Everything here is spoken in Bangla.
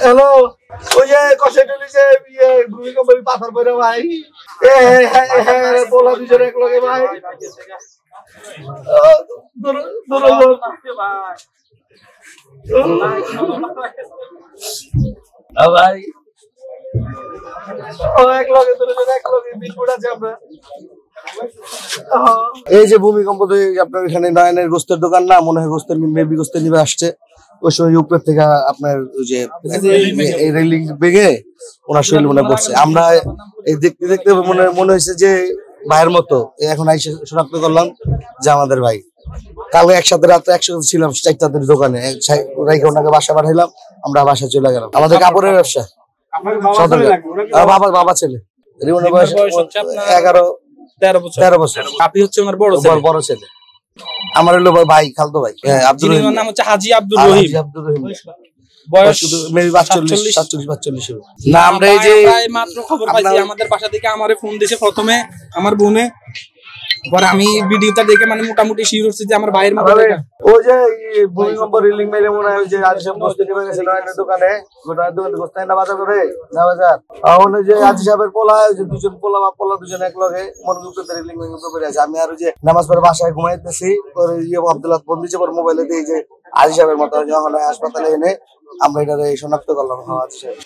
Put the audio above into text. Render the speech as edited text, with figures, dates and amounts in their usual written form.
হ্যালো, ওই যে কষাইটুলি যে ভূমিকম্পের পাথর পড়ে ভাই, পোলা দুজন এক লগে ভাই, ভাই এক লগে দুজন এক লগে বিস্কুট আছে আমরা। এই যে ভূমিকম্প আপনার এখানে নয়নের গোস্তের দোকান না, মনে হয় গোস্তের মেবি গোস্তের নিবে আসছে, ওই সময় উপর থেকে আপনার ওই যে রেলিং ভেঙে ওনার শরীর মনে পড়ছে। আমরা এই দেখতে দেখতে মনে হয়েছে যে ভাইয়ের মতো, এখন আইসে শনাক্ত করলাম যে আমাদের ভাই। কালকে একসাথে রাত্রে একসাথে ছিলাম 4টার দোকানে, ওনাকে বাসা পাঠাইলাম, আমরা বাসায় চলে গেলাম। আমাদের কাপড়ের ব্যবসা, বাবা ছেলে, রিমনের বয়স 11-13 বছর। আপনি হচ্ছে আমার বড় ছেলে। আমার হলো ভাই, খালতো ভাই। আব্দুর রহিম নাম হচ্ছে হাজী আব্দুর রহিম। বয়স 45। না আমরা এই যে মাত্র খবর পাইছি, আমাদের বাসা থেকে আমারে ফোন দিয়েছে প্রথমে আমার বোনে, পরে আমি ভিডিওটা দেখে মানে মোটামুটি শিওর হচ্ছি যে আমার ভাইয়ের মতো। ওই যে ভূমিকম্প রিলিং মেলে মনে হয় যে আজি সাহেব গোস্ত নিয়ে গেছে নয়নের দোকানে, দোকানে গোস্ত না বাজার করে না বাজার। এখন ওই যে আজি সাহেবের পোলা, যে দুজন পোলা দুজন এক লগে মনগুলোতে রিলিং মেলে করে আছে। আমি আর ওই যে নামাজ পড়ে বাসায় ঘুমাইতেছি, পরে আব্দুল্লাহ ফোন দিয়েছে, পরে মোবাইলে দিয়ে যে আজি সাহেবের মতো যখন হাসপাতালে এনে আমরা এটা শনাক্ত করলাম আজি সাহেব।